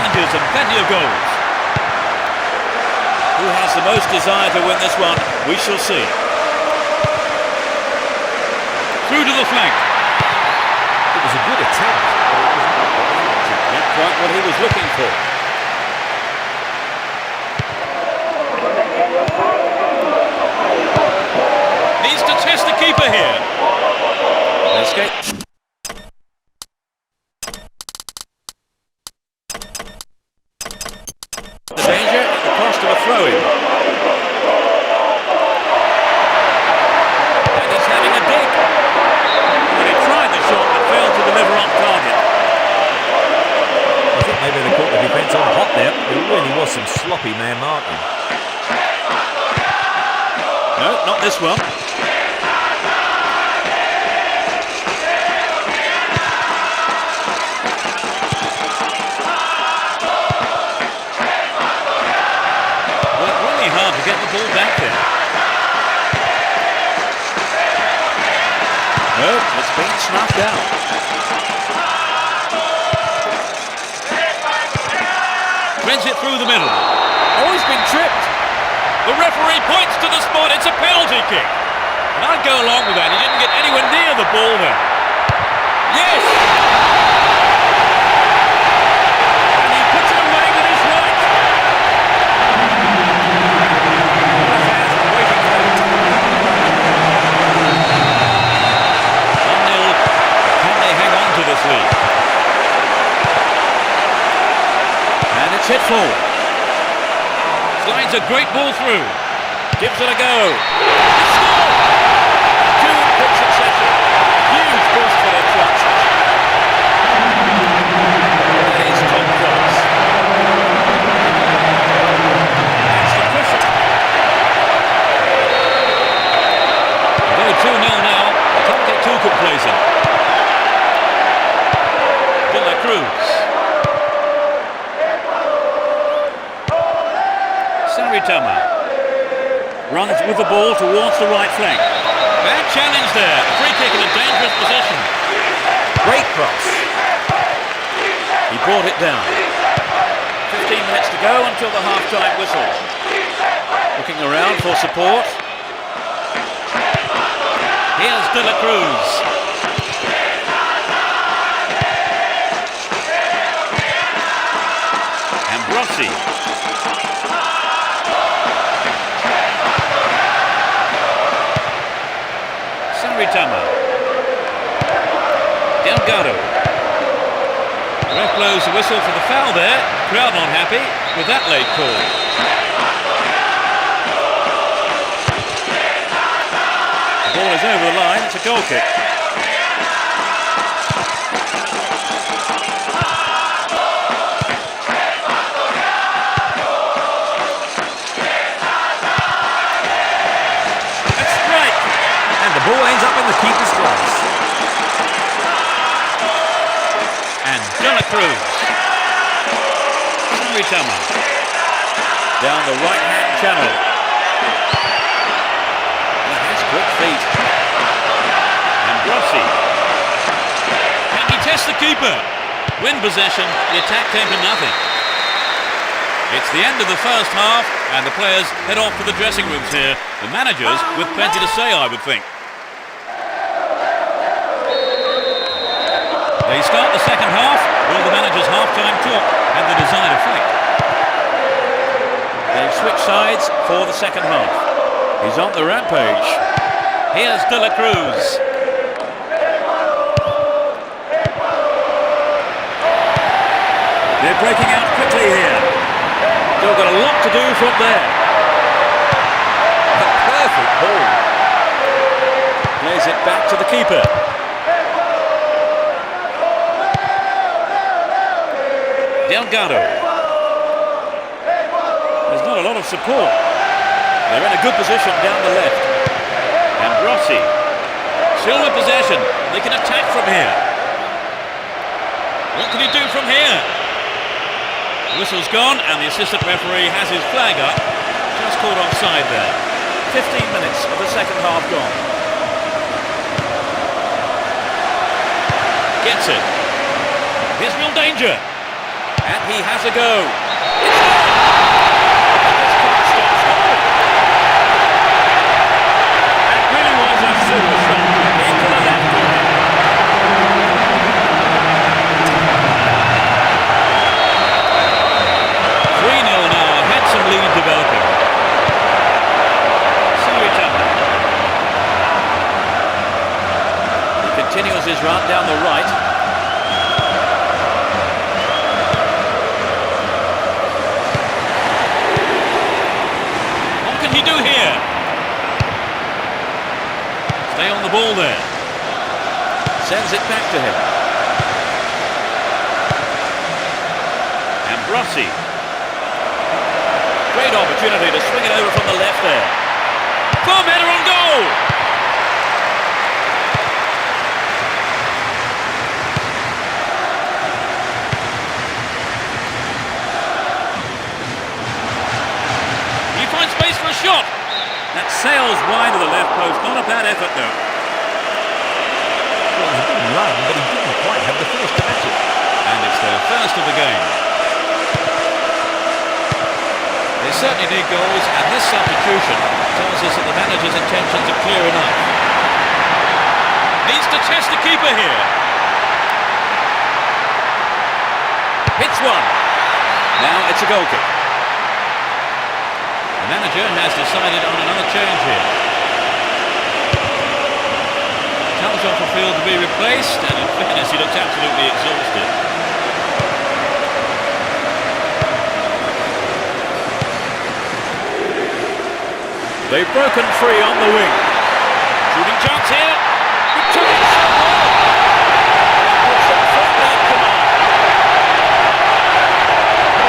challenges and plenty of goals. Who has the most desire to win this one? We shall see. Through to the flank. It was a good attempt, but it was not what he wanted. Not quite what he was looking for. Needs to test the keeper here. Escape. The danger at the cost of a throw-in. And he's having a dig. Well, he tried the shot but failed to deliver on target. I think maybe they caught the defence on hot there. There really was some sloppy man marking. No, not this one. Hard to get the ball back there. No, it's been snuffed out. Threads it through the middle. Oh, he's been tripped. The referee points to the spot. It's a penalty kick. And I'd go along with that. He didn't get anywhere near the ball there. Yes! And he puts it away with his right. This lead. And it's hit forward. Slides a great ball through. Gives it a go. He scored! Two in quick succession. Huge boost for their chances. That is top class. That's the pressure. Although 2-0 now, they can't get too complacent. Serie runs with the ball towards the right flank. Bad challenge there. Free kick in a dangerous position. Great cross. He brought it down. 15 minutes to go until the half-time whistle. Looking around for support. Here's De La Cruz. Rossi. Saritama. Delgado. The ref blows the whistle for the foul there. Crowd not happy with that late call. The ball is over the line. It's a goal kick. The ball ends up in the keeper's gloves. And De La Cruz. Saritama. Down the right-hand channel. He has quick feet. And Rossi. Can he test the keeper? Win possession, the attack came to nothing. It's the end of the first half, and the players head off to the dressing rooms here. The managers with plenty to say, I would think. They start the second half. Will the manager's half-time talk have the desired effect? They've switched sides for the second half. He's on the rampage. Here's De La Cruz. They're breaking out quickly here. Still got a lot to do from there. A perfect ball. Plays it back to the keeper. Delgado. There's not a lot of support. They're in a good position down the left. And Rossi. Still with possession. They can attack from here. What can he do from here? The whistle's gone and the assistant referee has his flag up. Just caught offside there. 15 minutes of the second half gone. Gets it. Here's real danger. And he has a go. It's there! This can't stop scoring. That really was a super shot into the left corner. 3-0 now, a handsome lead developing. Serie. He continues his run down the right. What can he do here? Stay on the ball there. Sends it back to him. And Brossi. Great opportunity to swing it over from the left there. Boom, header on goal! He finds space for a shot. That sails wide of the left post. Not a bad effort though. Well, it was a good run, but he didn't quite have the finish to match it. And it's their first of the game. They certainly need goals, and this substitution tells us that the manager's intentions are clear enough. Needs to test the keeper here. Hits one. Now it's a goal kick. The manager has decided on another change here. Tells off the field to be replaced, and in fairness he looks absolutely exhausted. They've broken free on the wing. Shooting chance here. He took it so well. Puts it firmly in command.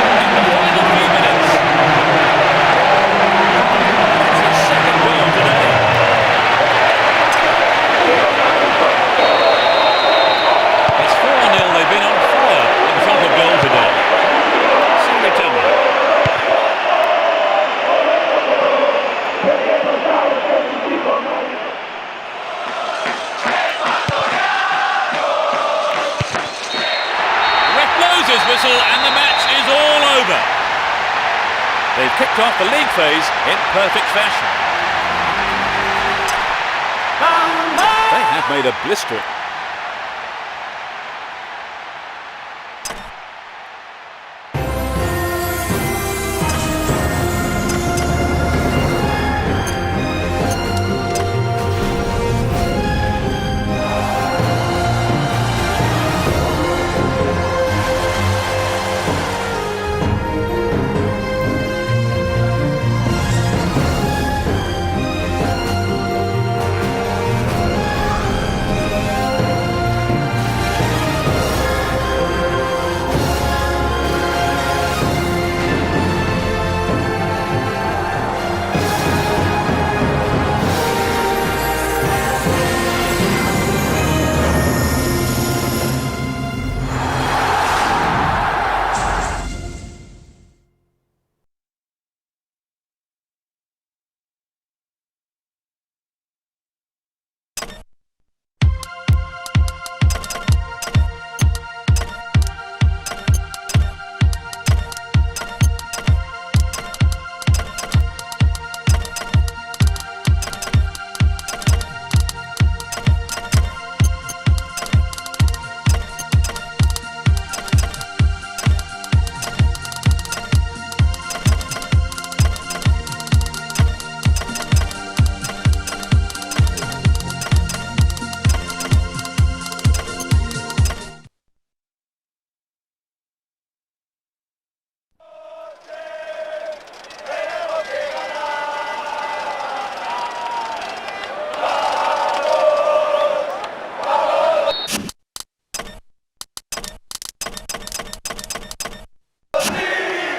In the final few minutes. That's his second goal today. It's 4-0. They've been on fire in front of goal today. Serie. His whistle and the match is all over. They've kicked off the league phase in perfect fashion. They have made a blistering.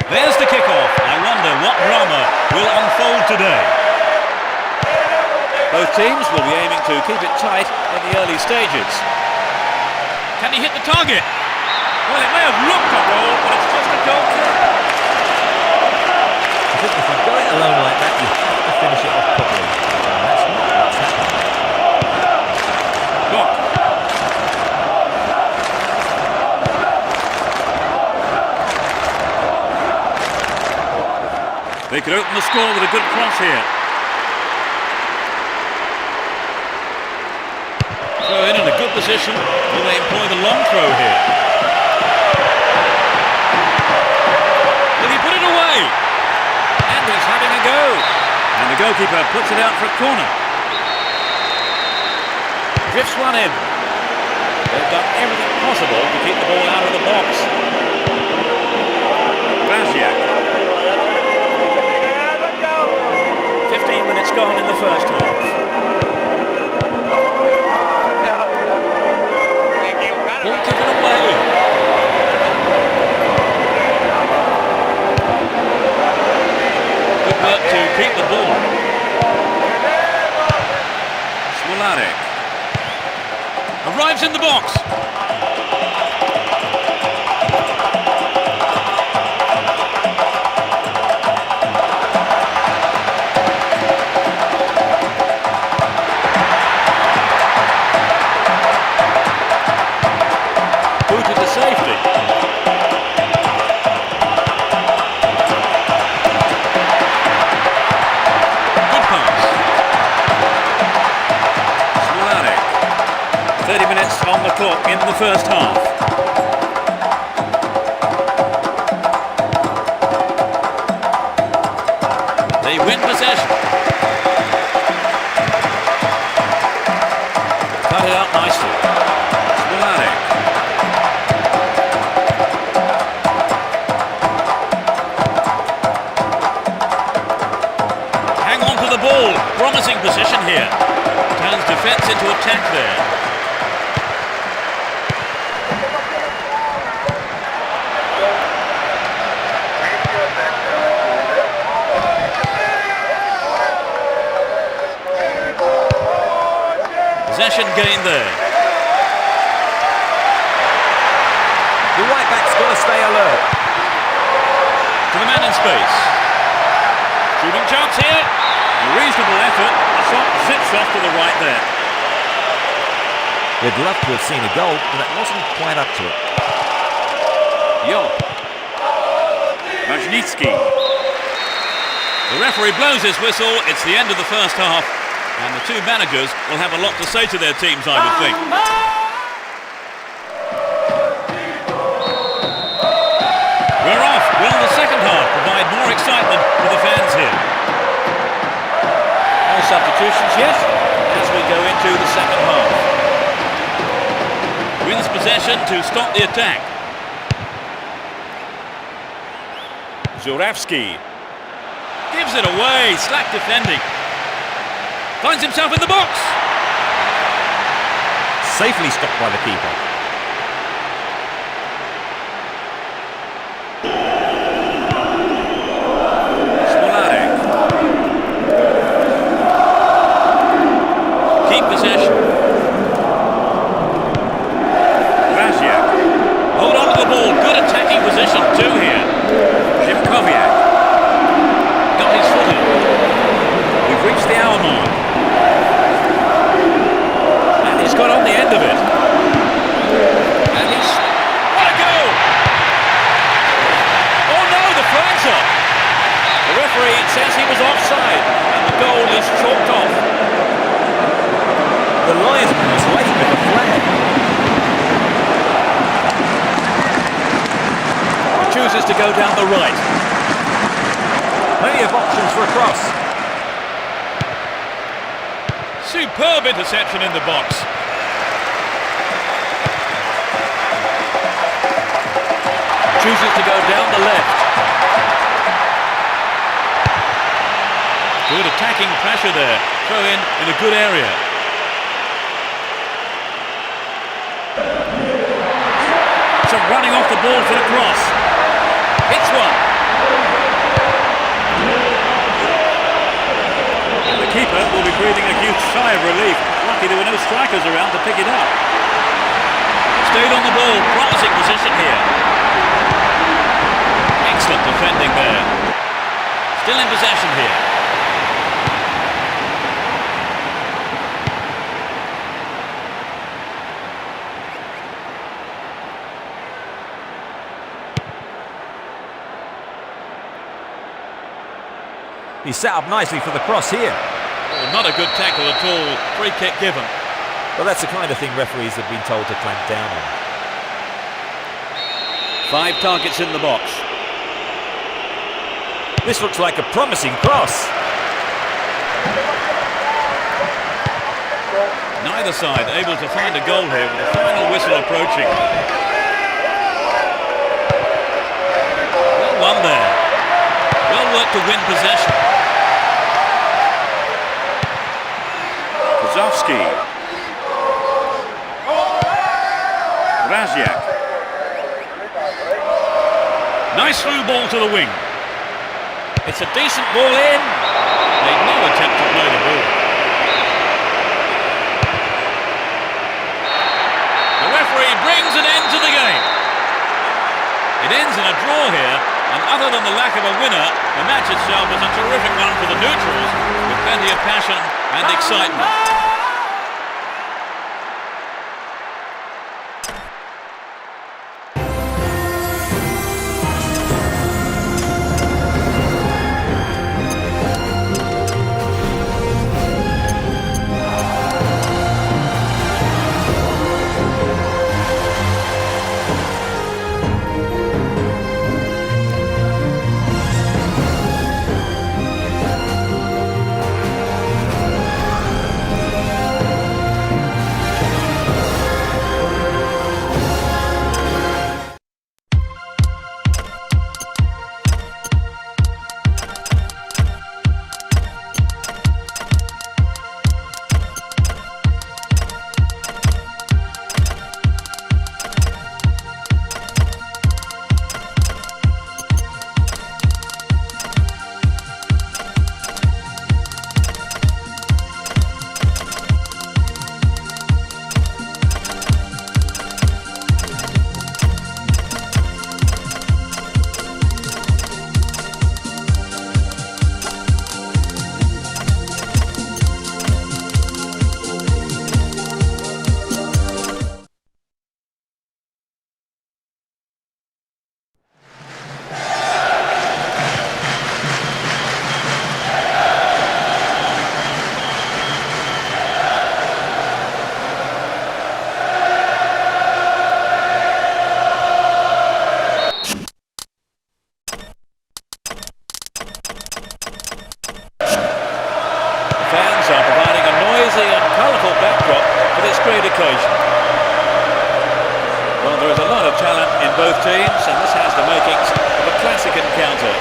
There's the kickoff. I wonder what drama will unfold today. Both teams will be aiming to keep it tight in the early stages. Can he hit the target? Well, it may have looked a goal, but it's just a goal kick. I think if you go it alone like that, you have to finish it off properly. And that's not what's happening. Look. They could open the score with a good cross here. Throw in a good position. Will they employ the long throw here? Will he put it away? And he's having a go. And the goalkeeper puts it out for a corner. Drifts one in. They've done everything possible to keep the ball out of the box. Vaziak. 15 minutes gone in the first half. Ball given away. Good work to keep the ball. Smolarek arrives in the box. Booted to safety. Good pass. Smolarek. 30 minutes on the clock in the first half. They win possession. Cut it out nicely. Smolarek. Hang on to the ball. Promising position here. Turns defence into attack there. Possession gained there. The right back's got to stay alert. To the man in space. Shooting chance here. A reasonable effort. The shot zips off to the right there. They'd love to have seen a goal, but that wasn't quite up to it. Yo. Majnitsky. The referee blows his whistle. It's the end of the first half. And the two managers will have a lot to say to their teams, I would think. We're off. Will the second half provide more excitement for the fans here? No substitutions yet as we go into the second half. Wins possession to stop the attack. Zurawski gives it away. Slack defending. Finds himself in the box. Safely stopped by the keeper. Smolarek. Keep possession. Vaziak. Hold on to the ball. Good attacking position too here. Zhivkovic. Got his foot in. We've reached the hour mark. He's got on the end of it. And he's... What a goal! Oh no, the flag's up. The referee says he was offside. And the goal is chalked off. The linesman was late with the flag. He chooses to go down the right. Plenty of options for a cross. Superb interception in the box. Chooses to go down the left. Good attacking pressure there. Throw in a good area. So running off the ball for the cross. Hits one. And the keeper will be breathing a huge sigh of relief. Lucky there were no strikers around to pick it up. Stayed on the ball. Promising position here. Excellent defending there. Still in possession here. He's set up nicely for the cross here. Oh, not a good tackle at all. Free kick given. Well, that's the kind of thing referees have been told to clamp down on. 5 targets in the box. This looks like a promising cross. Neither side able to find a goal here with the final whistle approaching. Well won there. Well worked to win possession. Kozowski. Raziak. Nice through ball to the wing. It's a decent ball in. Made no attempt to play the ball. The referee brings an end to the game. It ends in a draw here, and other than the lack of a winner, the match itself was a terrific one for the neutrals, with plenty of passion and excitement. Fans are providing a noisy and colourful backdrop for this great occasion. Well, there is a lot of talent in both teams, and this has the makings of a classic encounter.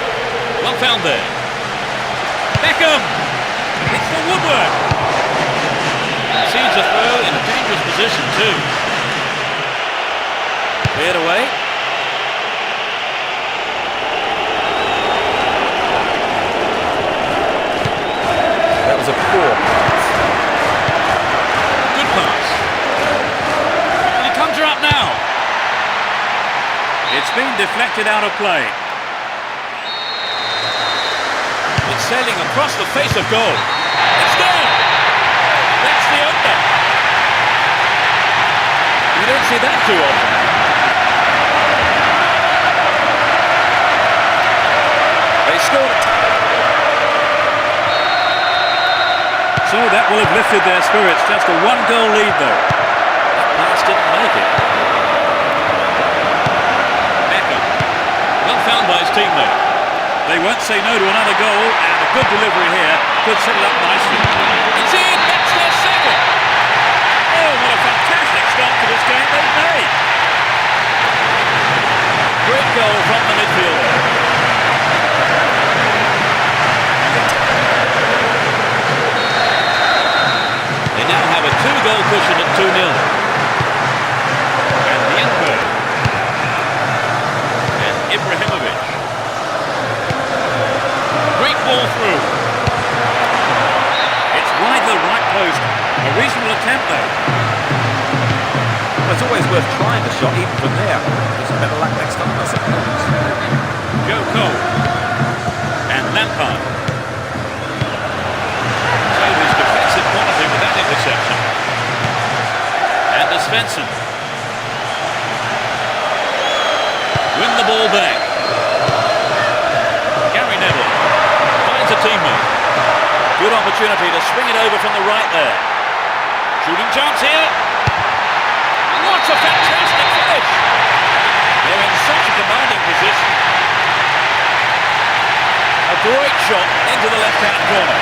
Well found there. Beckham! It's the woodwork! Seeds a throw in a dangerous position too. Cleared away. That was a poor pass. Good pass. And it comes her up now. It's been deflected out of play. It's sailing across the face of goal. It's gone! That's the opener. You don't see that too often. They scored. So that will have lifted their spirits. Just a 1-goal lead though. That pass didn't make it. Beckham. Well found by his teammate. They won't say no to another goal, and a good delivery here could set it up nicely. It's in! That's their second! Oh, what a fantastic start to this game they've made! Great goal from the midfielder. They now have a 2-goal cushion at 2-0. And Nienberg. And Ibrahimovic. Great ball through. It's wide to the right post. A reasonable attempt though. Well, it's always worth trying the shot even from there. Just better luck next time, I suppose. Joe Cole. And Lampard. Showed his defensive quality with that interception. And Svensson. Win the ball back. Gary Neville finds a teammate. opportunity to swing it over from the right there. Shooting chance here. What a fantastic finish! They're in such a commanding position. A great shot into the left-hand corner.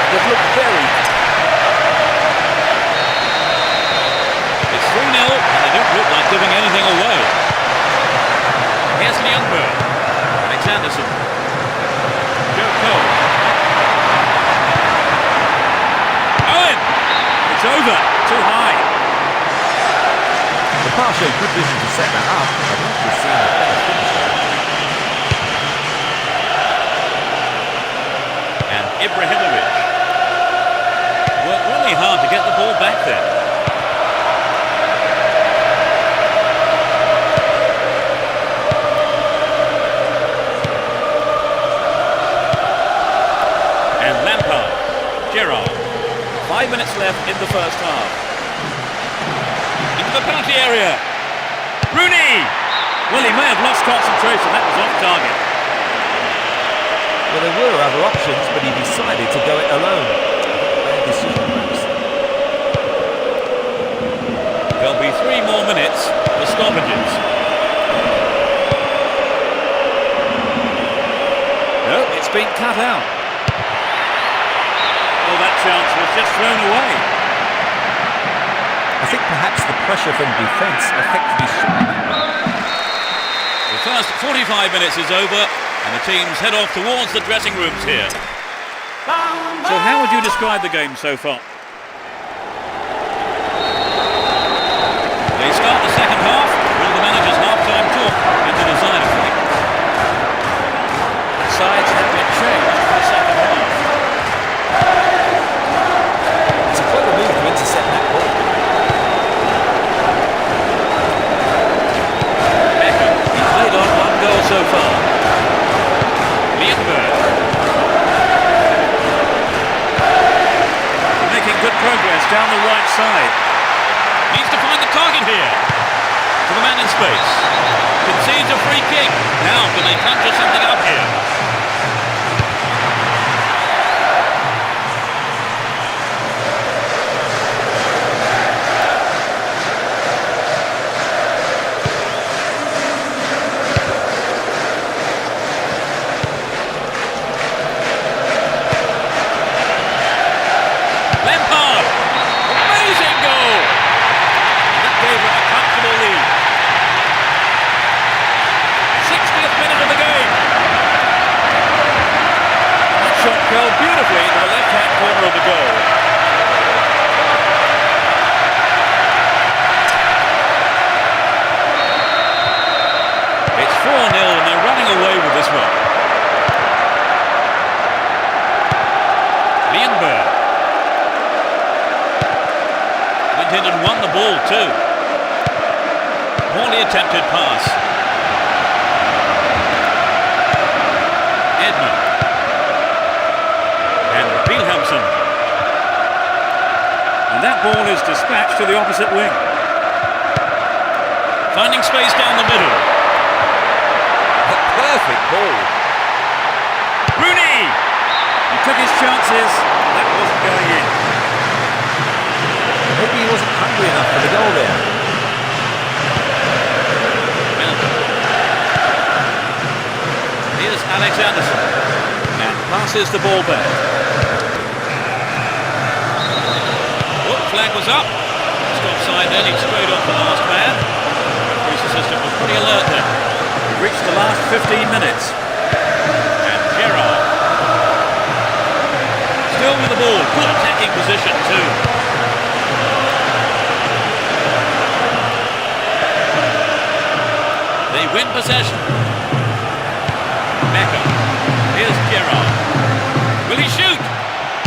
They've looked very... It's 3-0 and they don't look like giving anything away. Here's Ljungberg. Alexanderson. Joe Cole. Owen! It's over. Too high. The pass showed good vision to set that up. I'd like to have seen a better finish there. And Ibrahimovic worked really hard to get the ball back there. And Lampard, Gerrard. 5 minutes left in the first half. Into the penalty area. Rooney! Well, he may have lost concentration. That was off target. Well, there were other options, but he decided to go it alone. Bad decision, perhaps. There'll be 3 more minutes for stoppages. No, it's been cut out. Well, that chance was just thrown away. I think perhaps the pressure from defence affected his shot. The first 45 minutes is over and the teams head off towards the dressing rooms here. So how would you describe the game so far? They start the second half with the manager's half-time talk into the side of things. Sides have been changed for the second half. It's a clever move to intercept that ball. He's laid on 1 goal so far. Ljungberg. Making good progress down the right side. Needs to find the target here. To the man in space. Concedes a free kick. Now can they conjure something up here? Lampard! Amazing goal! That gave them a comfortable lead. 60th minute of the game. That shot fell beautifully into the left-hand corner of the goal. It's 4-0 and they're running away with this one. Ljungberg. Went in and won the ball too. Poorly attempted pass. Edmund. And Wilhelmsen. And that ball is dispatched to the opposite wing. Finding space down the middle. A perfect ball. Rooney! He took his chances. That wasn't going in. Maybe he wasn't hungry enough for the goal there. Here's Alexanderson. And passes the ball back. Oh, flag was up. Just offside then, he straight off the last man. Referee's assistant was pretty alert then. We've reached the last 15 minutes. And Gerrard. Still with the ball. Good attacking position too. They win possession. Mecca. Here's Gerrard. Will he shoot?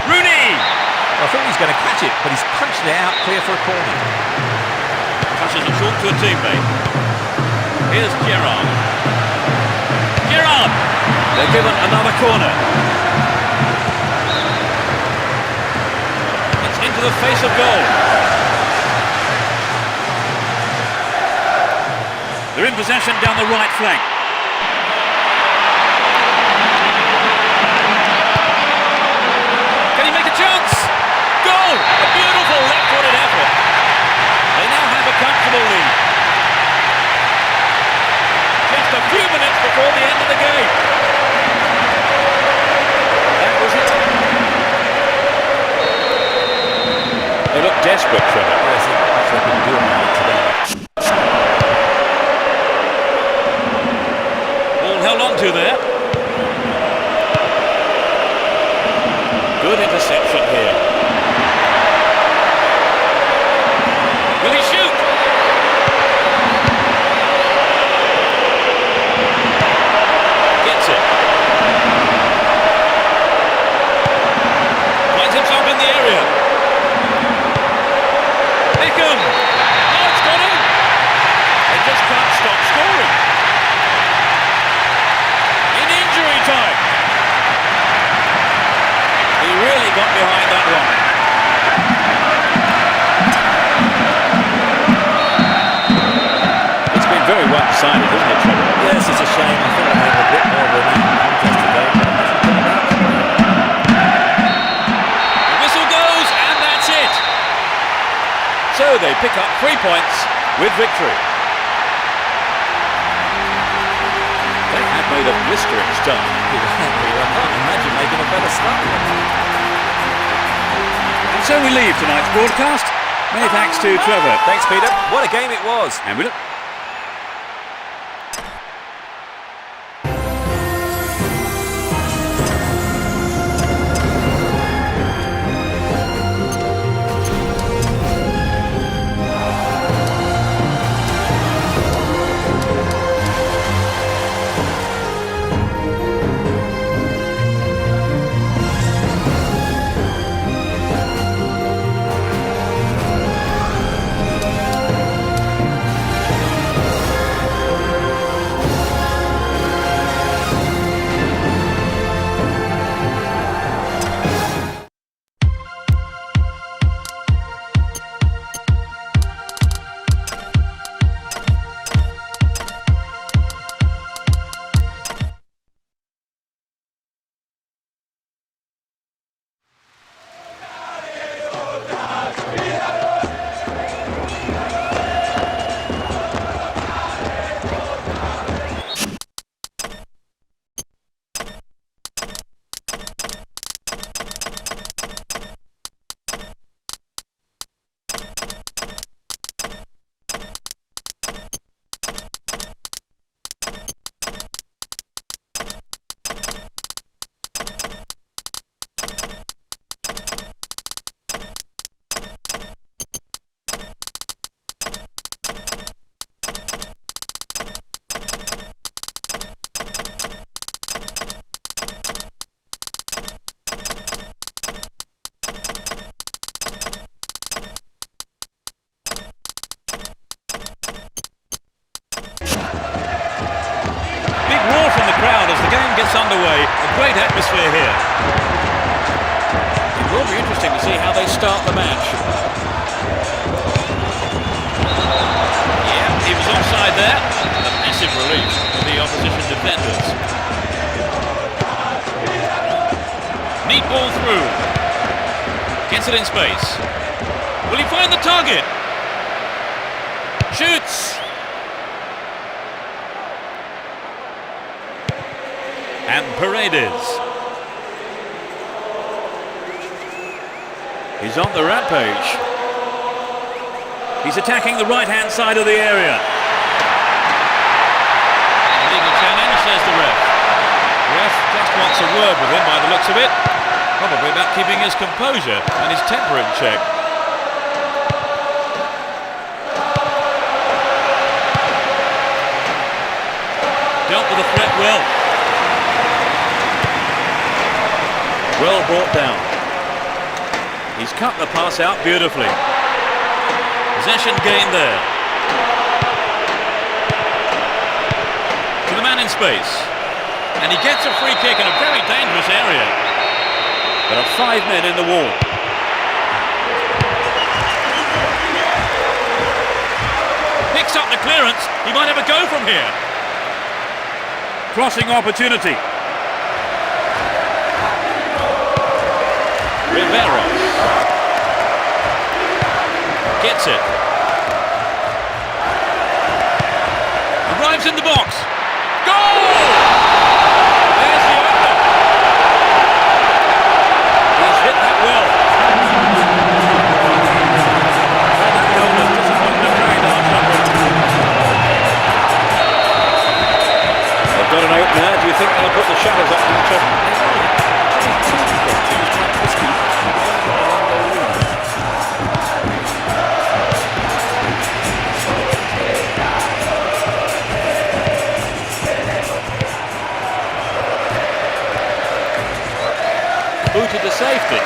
Rooney! I thought he was going to catch it, but he's punched it out clear for a corner. Passes it short to a teammate. Here's Gerrard. Gerrard! They're given another corner. It's into the face of goal. They're in possession down the right flank. into there. Good interception here. Will he shoot? Gets it. Finds himself in the area. Beckham! Oh, it's got him! They just can't stop scoring. In injury time. He really got behind that one. It's been very one-sided, isn't it, Trevor? Yes, it's a shame. I thought I had a bit more of an even contest today, but it hasn't turned out that way. The whistle goes, and that's it. So they pick up 3 points with victory. They have made a blistering start. I can't imagine making a better start. And so we leave tonight's broadcast. Many thanks to Trevor. Thanks, Peter. What a game it was. And we look underway. A great atmosphere here. It will be interesting to see how they start the match. Yeah, he was offside there. A massive relief for the opposition defenders. Neat ball through. Gets it in space. Will he find the target? Shoots. And Paredes. He's on the rampage. He's attacking the right-hand side of the area. Illegal challenge, says the ref. Ref just wants a word with him by the looks of it. Probably about keeping his composure and his temper in check. Dealt with the threat well. Well brought down. He's cut the pass out beautifully. Possession gained there. To the man in space. And he gets a free kick in a very dangerous area. There are 5 men in the wall. Picks up the clearance. He might have a go from here. Crossing opportunity. Riveros gets it. Arrives in the box. Goal! There's the opener. He's hit that well. They've got an opener. Do you think they'll put the shutters up to the top? Booted to safety.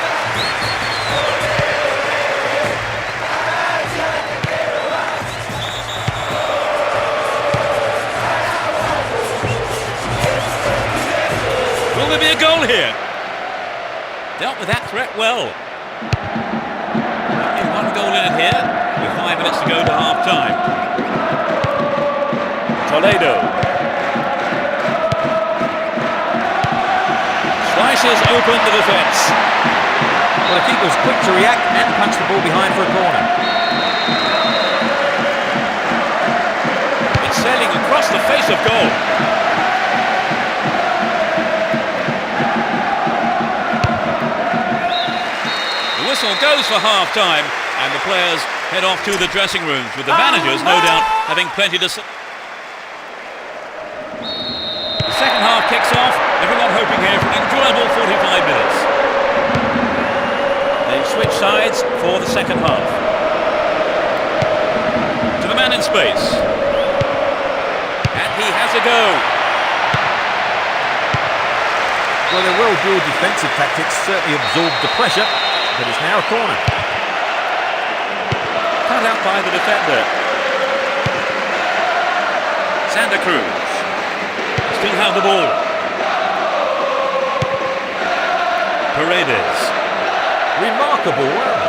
Will there be a goal here? Dealt with that threat well. Only one goal in it here, with 5 minutes to go to half-time. Toledo. Slices open the defence. Well, the keeper was quick to react and punch the ball behind for a corner. It's sailing across the face of goal. The whistle goes for half-time, and the players head off to the dressing rooms, with the managers, no doubt, having plenty to say. The second half kicks off, everyone hoping here for an enjoyable 45 minutes. They switch sides for the second half. To the man in space. And he has a go. Well, their well-drilled defensive tactics certainly absorbed the pressure, but it's now a corner. Cut out by the defender. Santa Cruz. Still have the ball. Paredes. Remarkable run.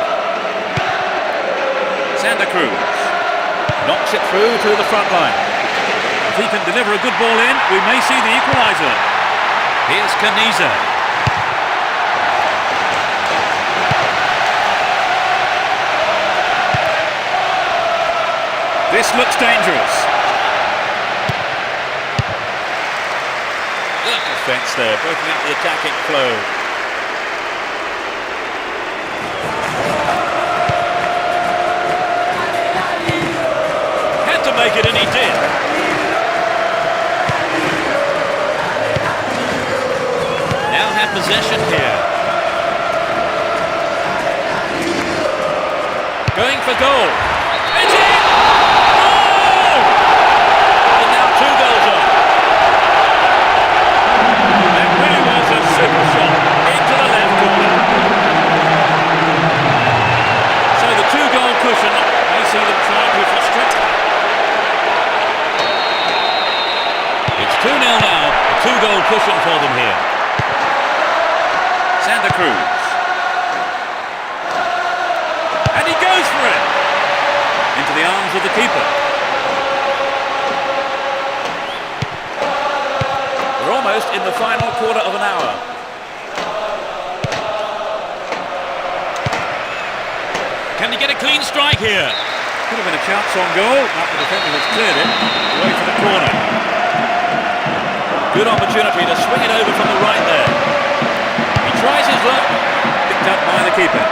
Santa Cruz knocks it through to the front line. If he can deliver a good ball in, we may see the equaliser. Here's Caniza. This looks dangerous. Good defence there, breaking up the attacking flow. Had to make it, and he did. Now have possession here. Going for goal. It's in! Oh! And now 2 goals on. That really was a super shot into the left corner. So the 2-goal cushion, I see them trying to frustrate. It's 2-0 now, a 2-goal cushion for them here. Santa Cruz. And he goes for it! Into the arms of the keeper. We're almost in the final quarter of an hour. Can he get a clean strike here? Could have been a chance on goal, but the defender has cleared it away for the corner. Good opportunity to swing it over from the right there. He tries his luck, picked up by the keeper.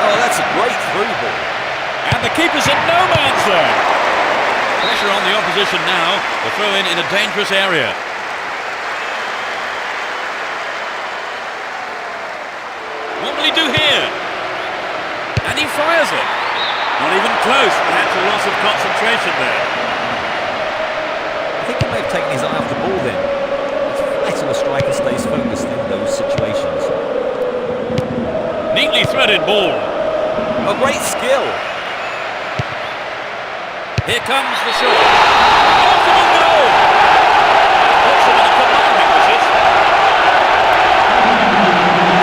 Oh, that's a great through ball. And the keeper's in no man's zone. Pressure on the opposition now. The throw in a dangerous area. What will he do here? And he fires it. Not even close. Perhaps a loss of concentration there. I think he may have taken his eye off the ball then. It's vital a striker stays focused in those situations. Neatly threaded ball. A great skill. Here comes the shot. Ultimate goal! Puts him in a commanding position.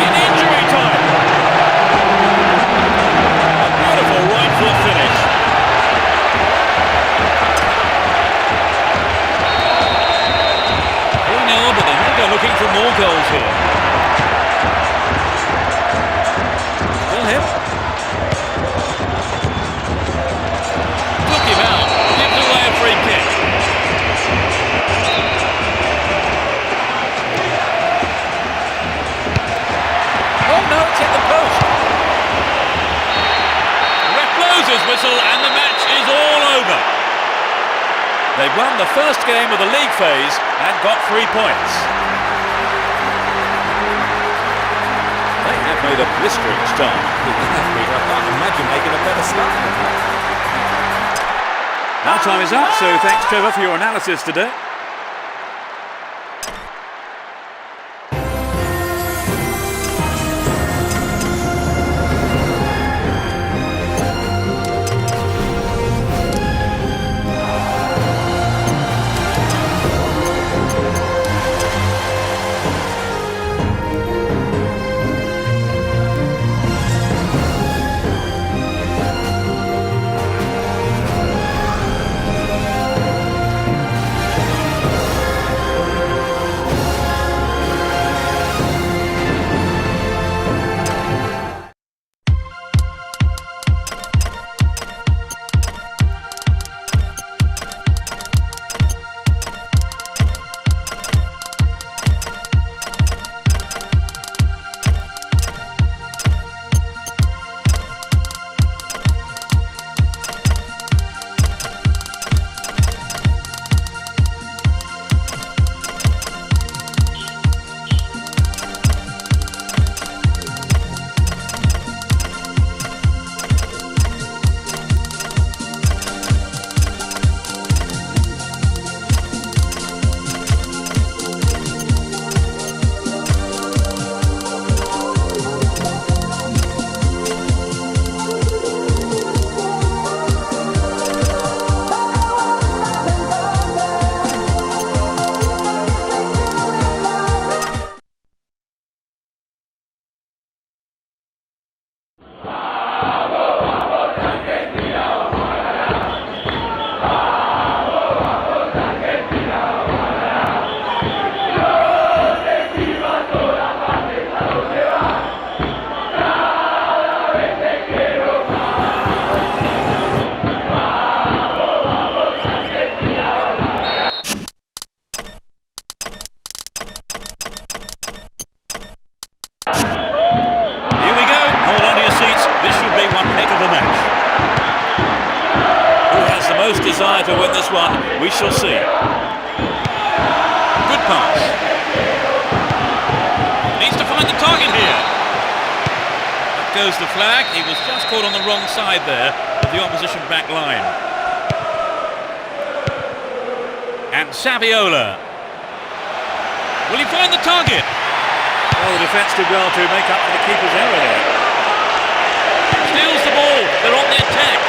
In injury time. A beautiful right foot finish. 3-0, but they're looking for more goals here. Still him. Took him out. Gives away a free kick. won the first game of the league phase and got 3 points. They have made a blistering start. I can't imagine making a better start than that. Our time is up, so thanks, Trevor, for your analysis today. Desire to win this one, we shall see. Good pass. Needs to find the target here. Up goes the flag. He was just caught on the wrong side there of the opposition back line. And Saviola. Will he find the target? Well, the defence did well to make up for the keeper's error there. Steals the ball. They're on the attack.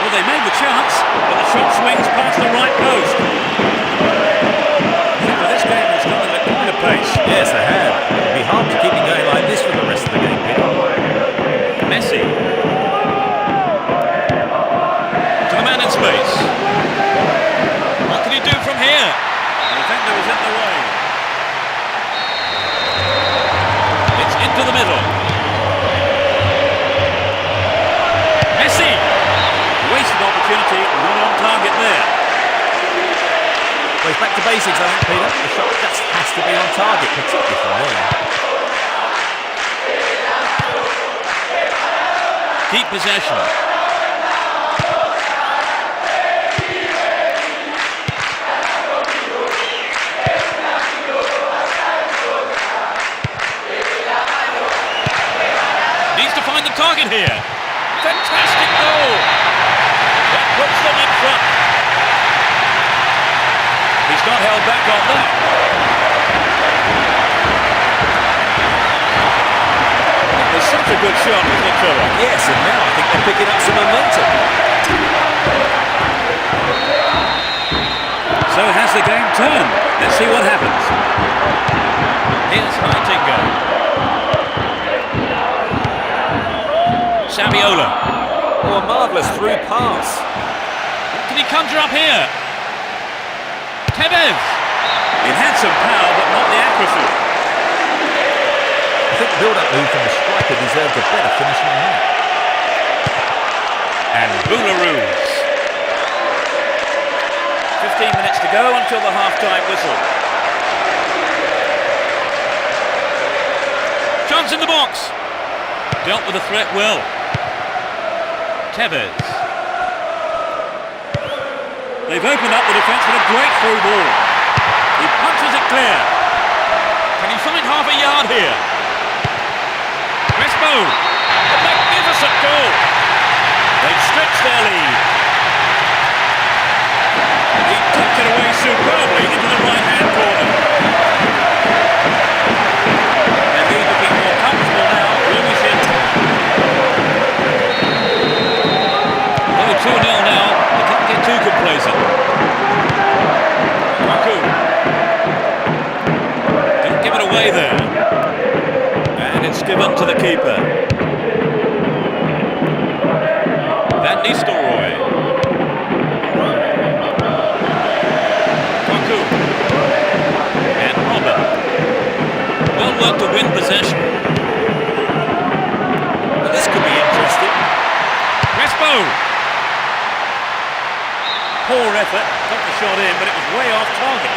Well, they made the chance, but the shot swings past the right post. I think for this game they've started at quite a pace. Yes, they have. It'll be hard to keep it going like this for the rest of the game, Peter. Messi. To the man in space. What can he do from here? The defender is in the way. It's into the middle. Messi. Wasted opportunity, not on target there. Well, he's back to basics, I think, Peter. The shot just has to be on target, particularly from there. Keep possession. Needs to find the target here. Fantastic goal. That puts them in front. He's not held back on that. It was such a good shot, wasn't it, Trevor? Yes, and now I think they're picking up some momentum. So has the game turned? Let's see what happens. Here's Heitinga. Saviola. Oh, a marvellous through pass. Can he conjure up here? Tevez. It had some power, but not the accuracy. I think the build-up move from the striker deserved a better finish than that. And Boularus. 15 minutes to go until the half-time whistle. Chance in the box. Dealt with the threat well. Tevez. They've opened up the defence with a great through ball. He punches it clear. Can he find half a yard here? Crespo, a magnificent goal. They've stretched their lead. He tucked it away superbly into the right-hand corner. And he's looking more comfortable now. Lewis in. Only 2-0 now. They can't get too complacent. Baku. Don't give it away there. And it's given to the keeper. Van Nistelrooy. Baku. And Robert. Well worked to win possession. Well, this could be interesting. Crespo. Poor effort, got the shot in, but it was way off target.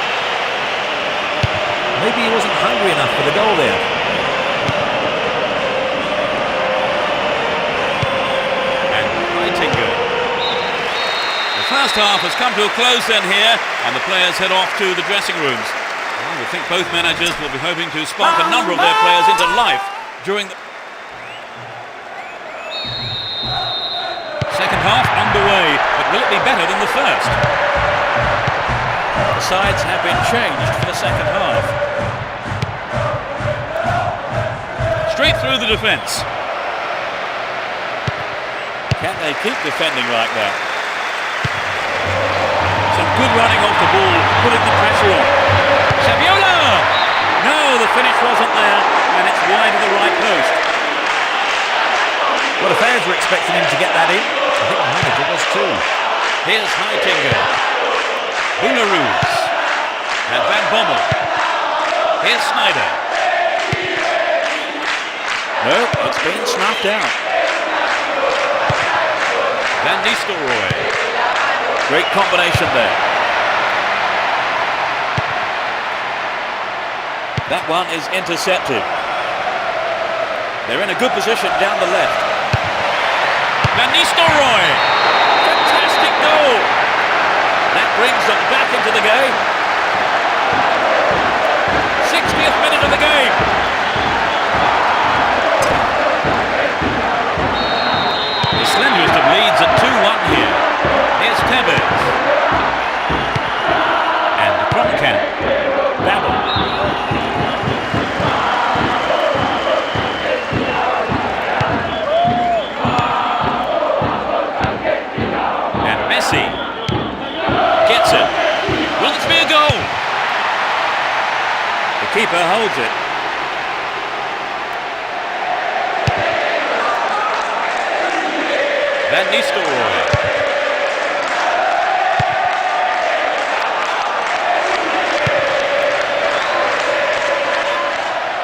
Maybe he wasn't hungry enough for the goal there. And Heitinga. The first half has come to a close then here, and the players head off to the dressing rooms. I would think both managers will be hoping to spark a number of their players into life during the second half underway, but will it be better than the first? The sides have been changed for the second half. Straight through the defence. Can they keep defending like that? Some good running off the ball, putting the pressure on. Saviola! No, the finish wasn't there, and it's wide of the right post. Well, the fans were expecting him to get that in. I think the manager was too. Here's Heitinga. Boularus. And Van Bommel. Here's Snyder. No, it's been snuffed out. Van Nistelrooy. Great combination there. That one is intercepted. They're in a good position down the left. Van Nistelrooy, fantastic goal. That brings them back into the game. 60th minute of the game. The slenderest of leads at 2-1 here. Here's Tevez. And Kronkamp. Babel. Gets it. Will it be a goal? The keeper holds it. Van Nistelrooy.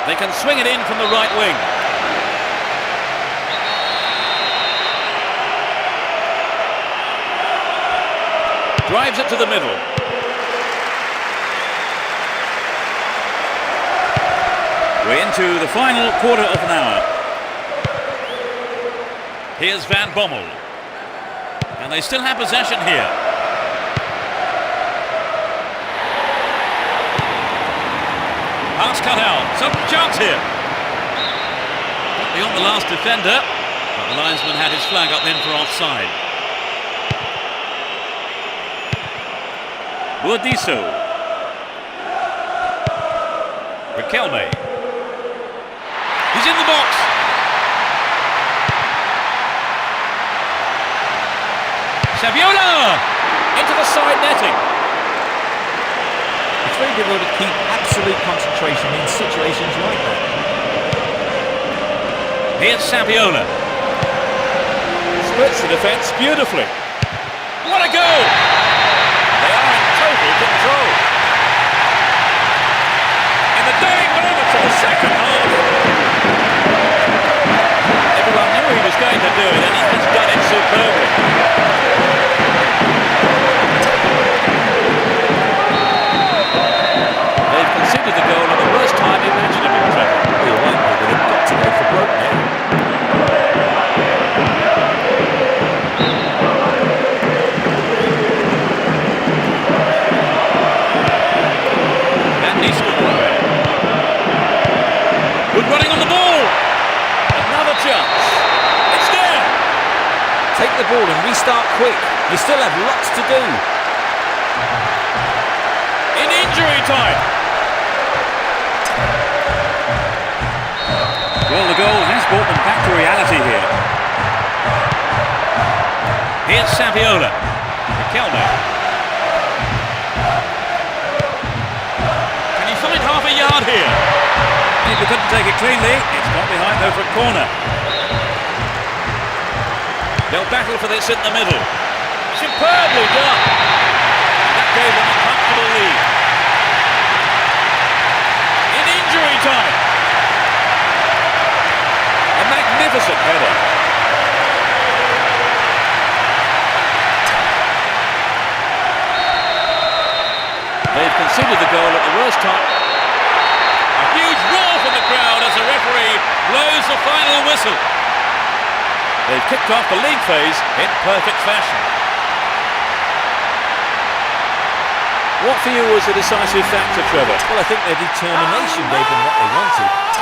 They can swing it in from the right wing. Drives it to the middle. We're into the final quarter of an hour. Here's Van Bommel. And they still have possession here. Pass cut out. Some chance here. Beyond the last defender. But the linesman had his flag up then for offside. Buadiso. Riquelme. He's in the box. Saviola! Into the side netting. It's very difficult to keep absolute concentration in situations like that. Here's Saviola. Splits the defence beautifully. What a goal! They are in total control. In the dying moments of the second half. Everyone knew he was going to do it, and he has done it superbly. They've conceded the goal at the worst time imaginable, Trevor. Well, you're right, but they've got to go for broke now. start quick. You still have lots to do. In injury time. Well, the goal has brought them back to reality here. Here's Saviola. Riquelme. Can he find half a yard here? He couldn't take it cleanly. It's got behind though for a corner. They'll battle for this in the middle. Superbly done. That gave them a comfortable lead. In injury time. A magnificent header. They've conceded the goal at the worst time. A huge roar from the crowd as the referee blows the final whistle. They've kicked off the league phase in perfect fashion. What for you was a decisive factor, Trevor? Well, I think their determination gave them what they wanted.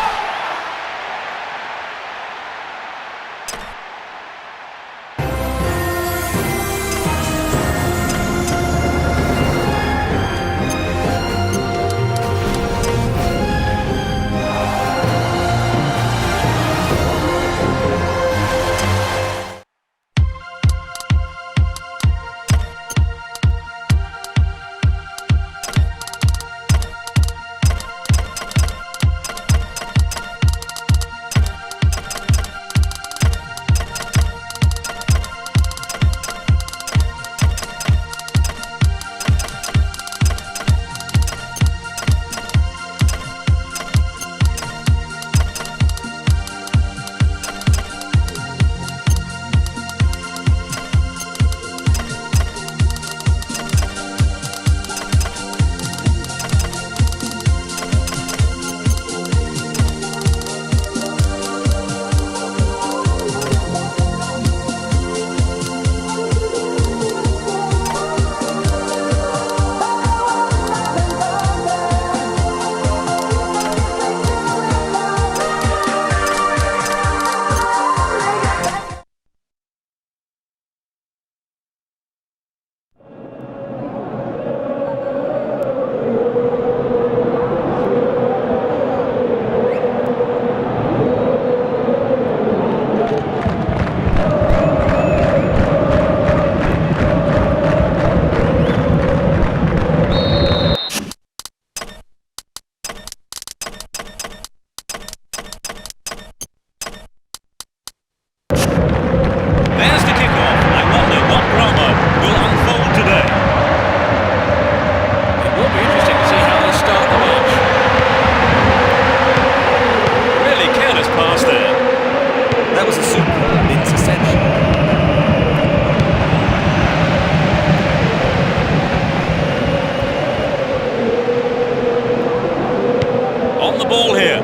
ball here.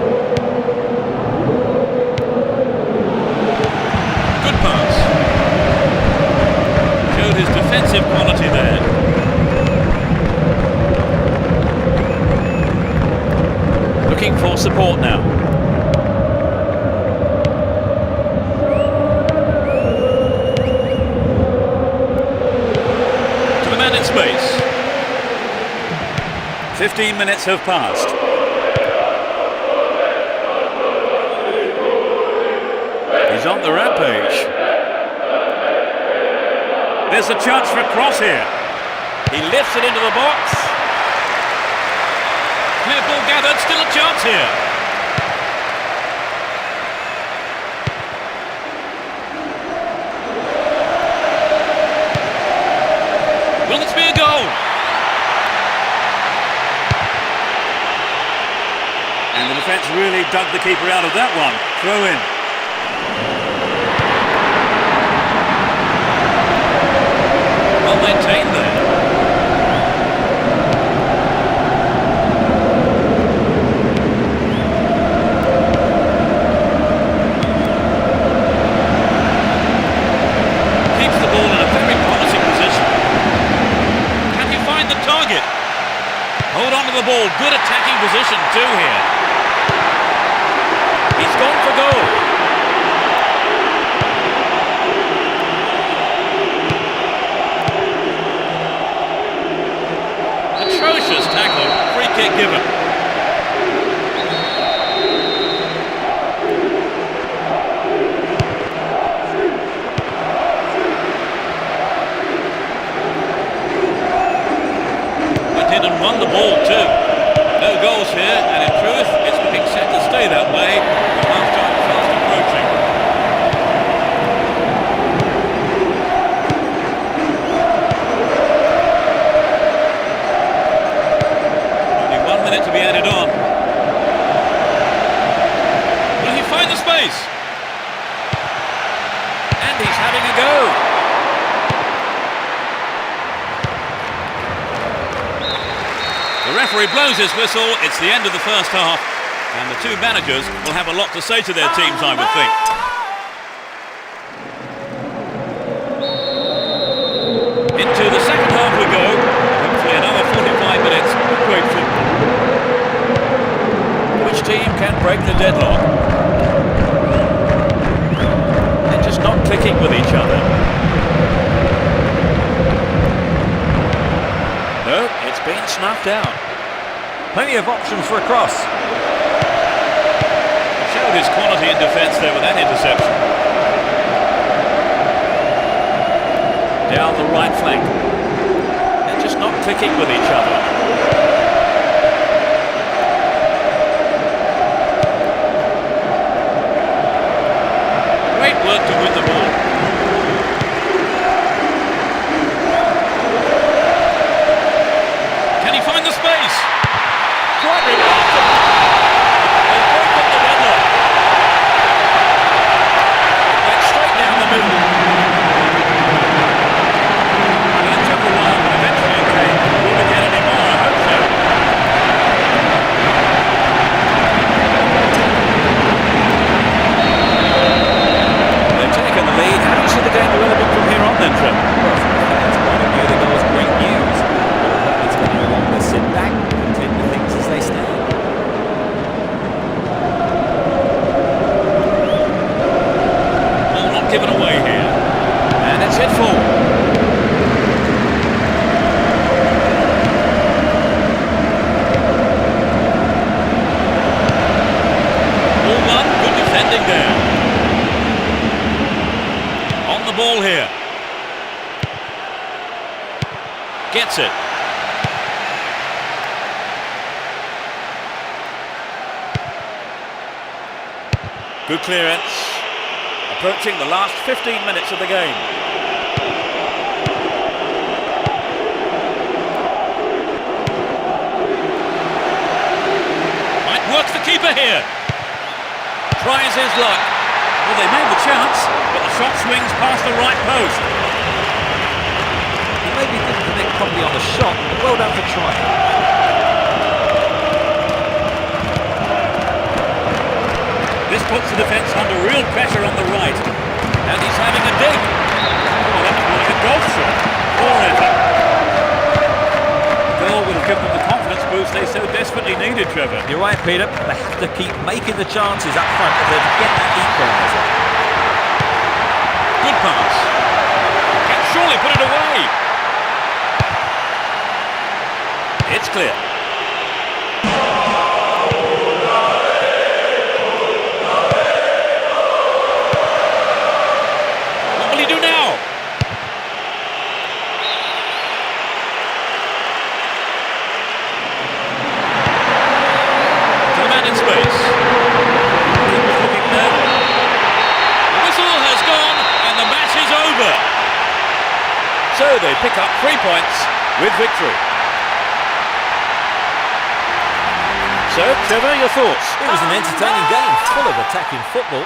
Good pass. Showed his defensive quality there. Looking for support now. To the man in space. 15 minutes have passed. He's on the rampage. There's a chance for a cross here. He lifts it into the box. Clear ball gathered, still a chance here. Will this be a goal? And the defence really dug the keeper out of that one. Throw in. Well maintained there. Keeps the ball in a very promising position. Can you find the target? Hold on to the ball. Good attacking position too here. He's gone for goal. kick given. Went in and won the ball too. No goals here, and in truth, it's looking set to stay that way. Half-time fast approaching. Only 1 minute to be added on. Will he find the space? And he's having a go. The referee blows his whistle. It's the end of the first half, and the two managers will have a lot to say to their teams, I would think. Into the second half we go. Hopefully another 45 minutes of great football. Which team can break the deadlock? They're just not clicking with each other. No, it's been snuffed out. Plenty of options for a cross. Showed his quality in defence there with that interception. Down the right flank. They're just not clicking with each other. Great work to win the ball. Can he find the space? Quite remarkable. They've broken the deadlock. Went straight down the middle. That took a while, but eventually it came. Will we get any more? I hope so. They've taken the lead. How do you see the game developing from here on then, Trevor? Well, from the fans' point of view, the goal is great news. It's going to no longer sit back and continue things as they stand. Ball not given away here. And it's hit full. Ball one, good defending there. On the ball here. Gets it. Good clearance. Approaching the last 15 minutes of the game. Might work the keeper here. Tries his luck. Well, they made the chance, but the shot swings past the right post. He maybe didn't connect properly on the shot, but well done for trying. This puts the defence under real pressure on the right. And he's having a dig. Oh, that was like a golf shot. Forever. The goal would have given them the confidence boost they so desperately needed, Trevor. You're right, Peter. They have to keep making the chances up front if they're to get that equaliser. Good pass. Can surely put it away. It's clear. What will he do now? To the man in space. Keeper's looking there. The whistle has gone and the match is over. So they pick up 3 points with victory. So, Trevor, your thoughts? It was an entertaining game, full of attacking football.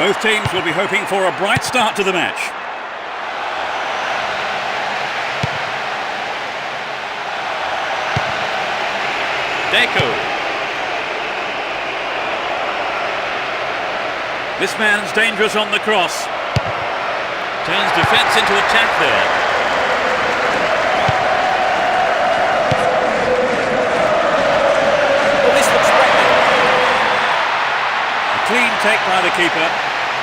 Both teams will be hoping for a bright start to the match. Deco. This man's dangerous on the cross. Turns defence into attack there. Well, this looks threatening. A clean take by the keeper.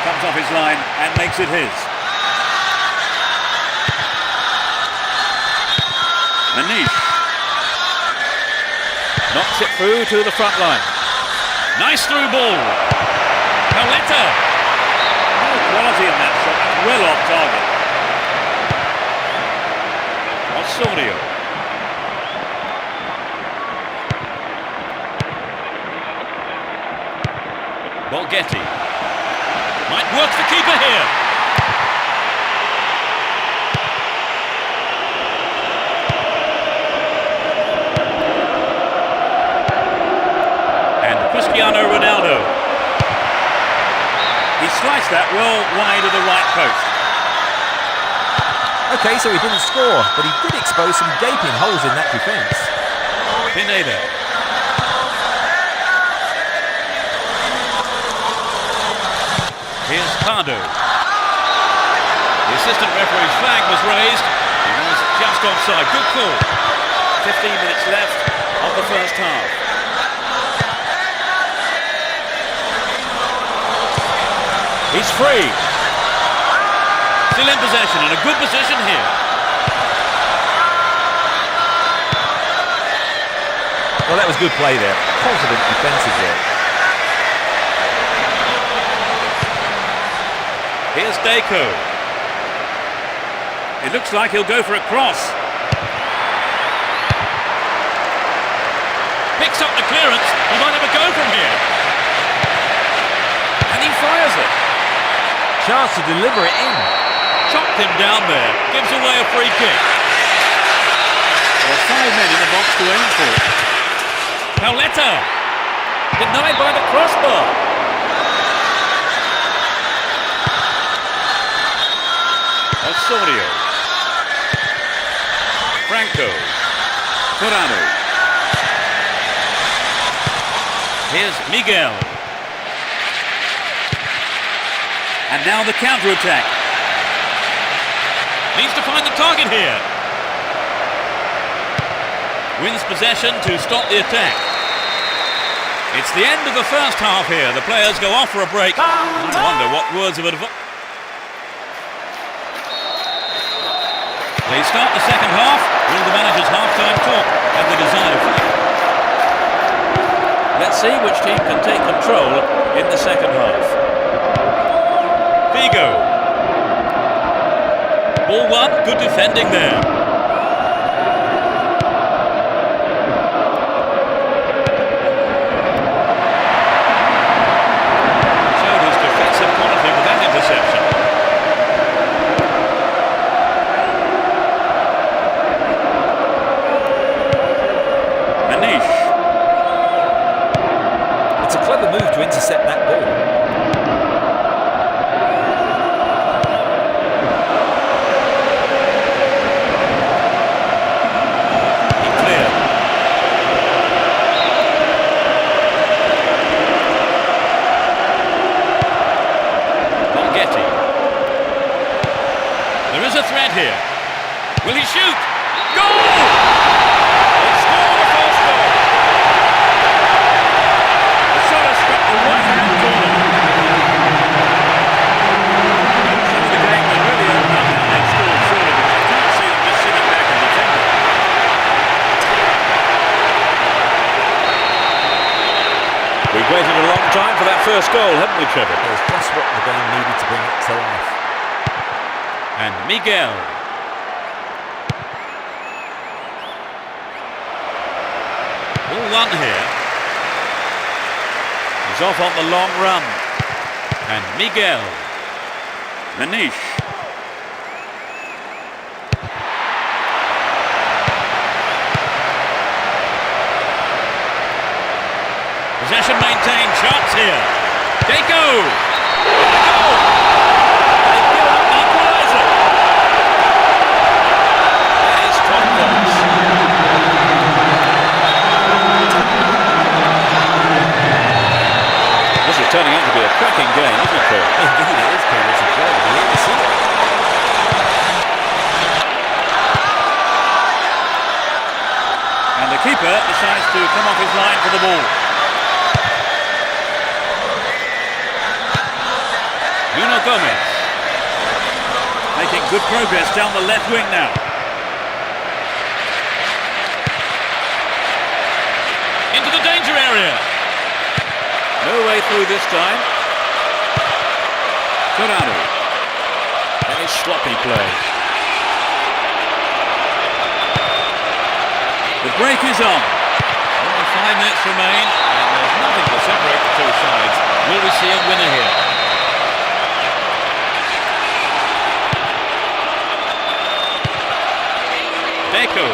Comes off his line and makes it his. Manish. Knocks it through to the front line. Nice through ball. Paoletta. No quality in that shot. That's well off target. Osorio. Borghetti. Might work the keeper here. And Cristiano Ronaldo. He sliced that well wide of the right post. Okay, so he didn't score, but he did expose some gaping holes in that defence. Pineda. Here's Pardo. The assistant referee's flag was raised. He was just offside. Good call. 15 minutes left of the first half. He's free. Still in possession and a good position here. Well, that was good play there. Confident defensive work. Here's Deco. It looks like he'll go for a cross. Picks up the clearance. He might have a go from here. And he fires it. Chance to deliver it in. Chopped him down there. Gives away a free kick. There are 5 men in the box to aim for. Paoletta. Denied by the crossbar. Osorio. Franco. Corano. Here's Miguel. And now the counter-attack. Needs to find the target here. Wins possession to stop the attack. It's the end of the first half here. The players go off for a break. I wonder what words of advice. They start the second half. Will the manager's half-time talk have the desired effect? Let's see which team can take control in the second half. Figo. Ball one, good defending there. Showed his defensive quality with that interception. Manish. It's a clever move to intercept that ball. Here. Will he shoot? Goal! They score the first goal. The shot has struck the right-hand corner. Some of the game was really open up and they've scored surely, but I can't see them just sitting back and defending. We've waited a long time for that first goal, haven't we, Trevor? It was just what the game needed to bring it to life. And Miguel. Ball one here. He's off on the long run. And Miguel. Manish. Possession maintained. Shots here. Deco. Gomez. Making good progress down the left wing now. Into the danger area. No way through this time. Corrado. Very sloppy play. The break is on. Only 5 minutes remain, and there's nothing to separate the two sides. Will we see a winner here? Deco.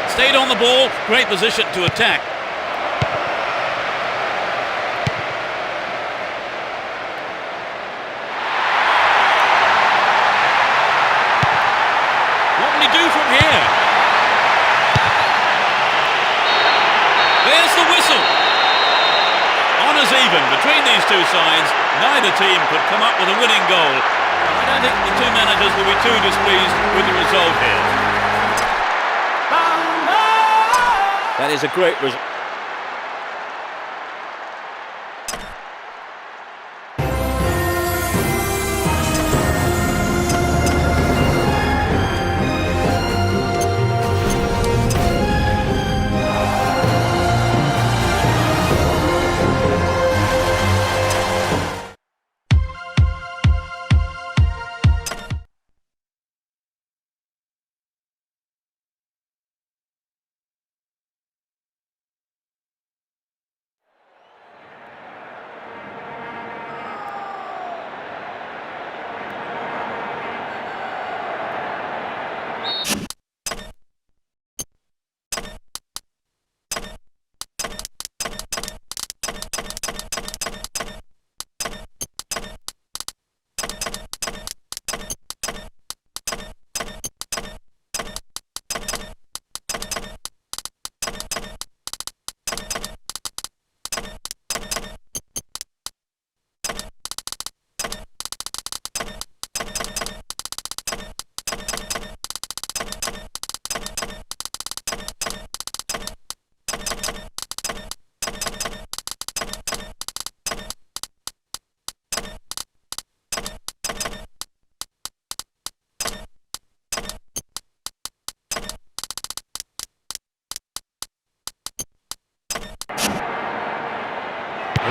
Stayed on the ball, great position to attack. What can he do from here? There's the whistle. Honours even between these two sides. Neither team could come up with a winning goal. I don't think the two managers will be too displeased with the result here. That is a great result.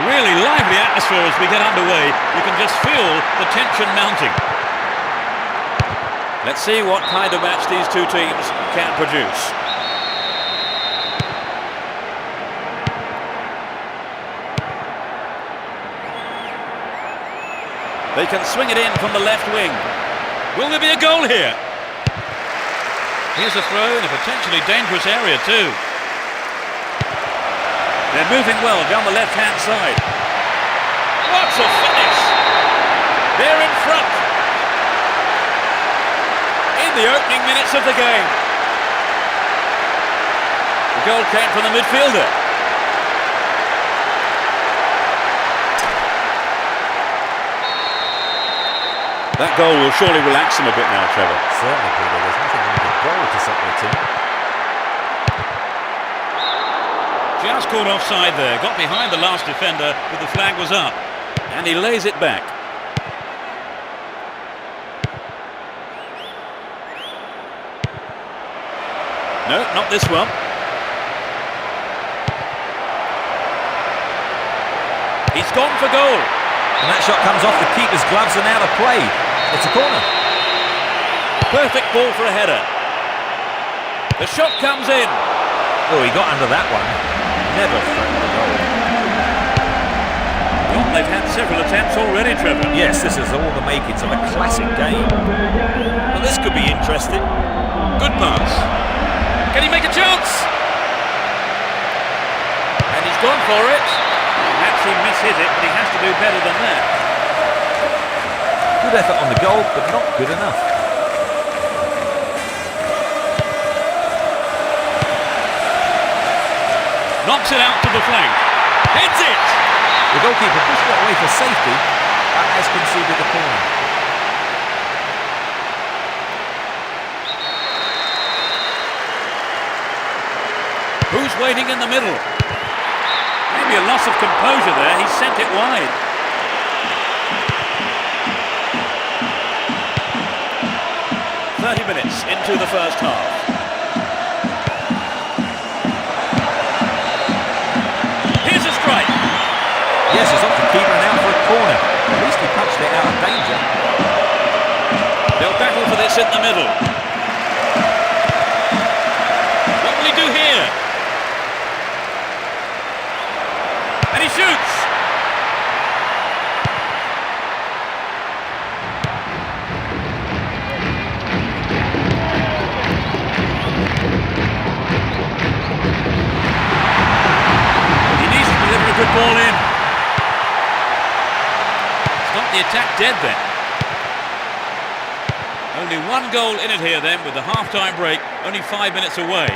Really lively atmosphere as we get underway. You can just feel the tension mounting. Let's see what kind of match these two teams can produce. They can swing it in from the left wing. Will there be a goal here? Here's a throw in a potentially dangerous area too. They're moving well down the left-hand side. What a finish! They're in front. In the opening minutes of the game. The goal came from the midfielder. That goal will surely relax them a bit now, Trevor. Certainly, Peter. There's nothing like a goal to set the team. Just caught offside there, got behind the last defender, but the flag was up. And he lays it back. No, not this one. He's gone for goal. And that shot comes off the keeper's gloves and out of play. It's a corner. Perfect ball for a header. The shot comes in. Oh, he got under that one. Never threatened the goal. Well, they've had several attempts already, Trevor. Yes, this is all the makings of a classic game. Well, this could be interesting. Good pass. Can he make a chance? And he's gone for it. Perhaps he mishit it, but he has to do better than that. Good effort on the goal, but not good enough. Knocks it out to the flank. Hits it! The goalkeeper pushed it away for safety, but has conceded the corner. Who's waiting in the middle? Maybe a loss of composure there. He sent it wide. Minutes into the first half. Here's a strike. Yes, it's off the keeper and out for a corner. At least he punched it out of danger. They'll battle for this in the middle. What will he do here? And he shoots. Good ball in. Stop the attack dead then. Only one goal in it here then with the half-time break, only 5 minutes away.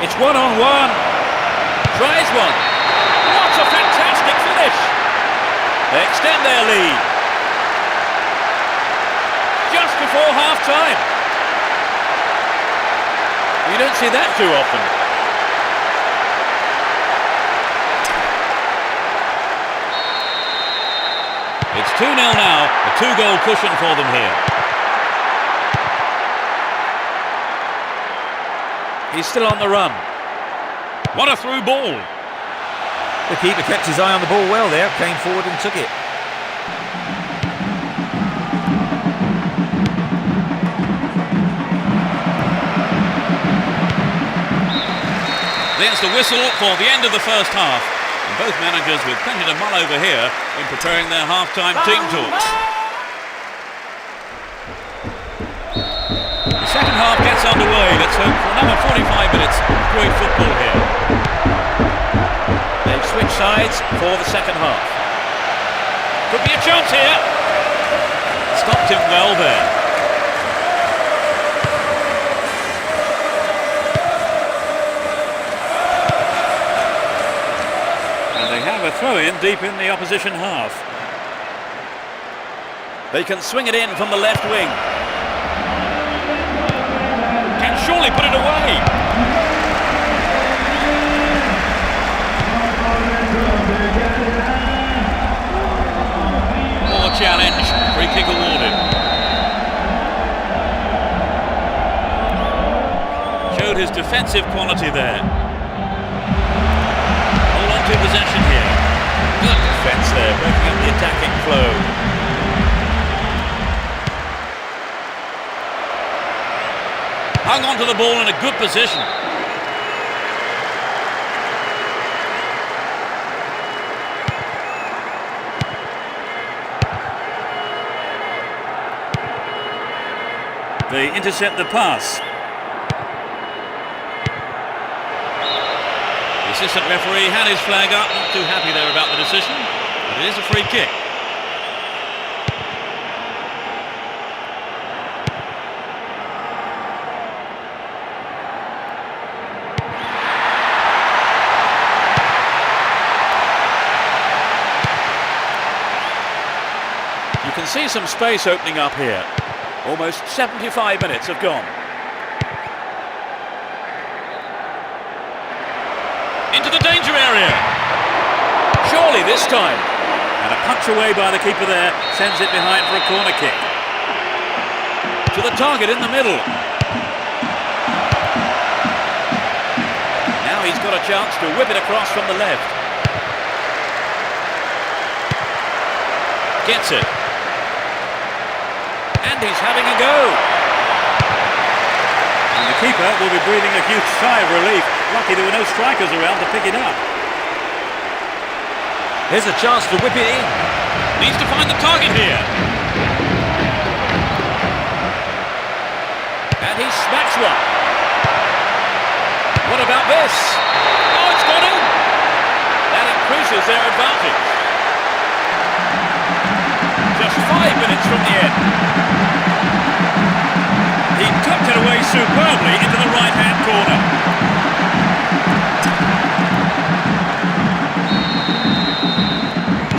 It's one-on-one. Tries one. What a fantastic finish. They extend their lead. Just before half-time. You don't see that too often. It's 2-0 now, a 2-goal cushion for them here. He's still on the run. What a through ball. The keeper kept his eye on the ball well there, came forward and took it. There's the whistle for the end of the first half. And both managers with plenty to mull over here in preparing their half-time team talks. The second half gets underway. Let's hope for another 45 minutes of great football here. They've switched sides for the second half. Could be a chance here. Stopped him well there. A throw-in deep in the opposition half. They can swing it in from the left wing. Can surely put it away. More challenge. Free kick awarded. Showed his defensive quality there. Hold on to possession here. Good defence there, breaking up the attacking flow. Hung on to the ball in a good position. They intercept the pass. The assistant referee had his flag up, not too happy there about the decision, but it is a free kick. You can see some space opening up here. Almost 75 minutes have gone. Into the danger area. Surely this time. And a punch away by the keeper there sends it behind for a corner kick. To the target in the middle. Now he's got a chance to whip it across from the left. Gets it. And he's having a go. And the keeper will be breathing a huge sigh of relief. Lucky there were no strikers around to pick it up. Here's a chance to whip it in. Needs to find the target here. And he smacks one. What about this? Oh, it's gone in. That increases their advantage. Just 5 minutes from the end. He tucked it away superbly into the right-hand corner.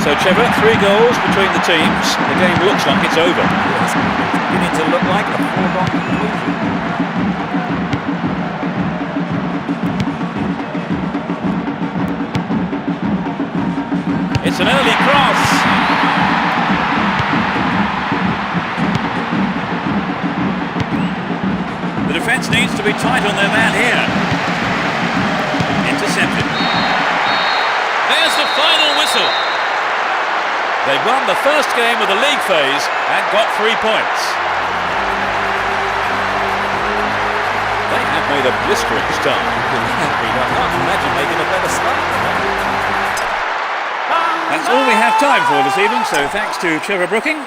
So, Trevor, 3 goals between the teams. The game looks like it's over. Yes, it's beginning to look like a foregone It's an early cross. The defence needs to be tight on their man here. Intercepted. There's the final whistle. They won the first game of the league phase and got 3 points. They have made a blistering start. I can't imagine making a better start than that. That's all we have time for this evening, so thanks to Trevor Brooking.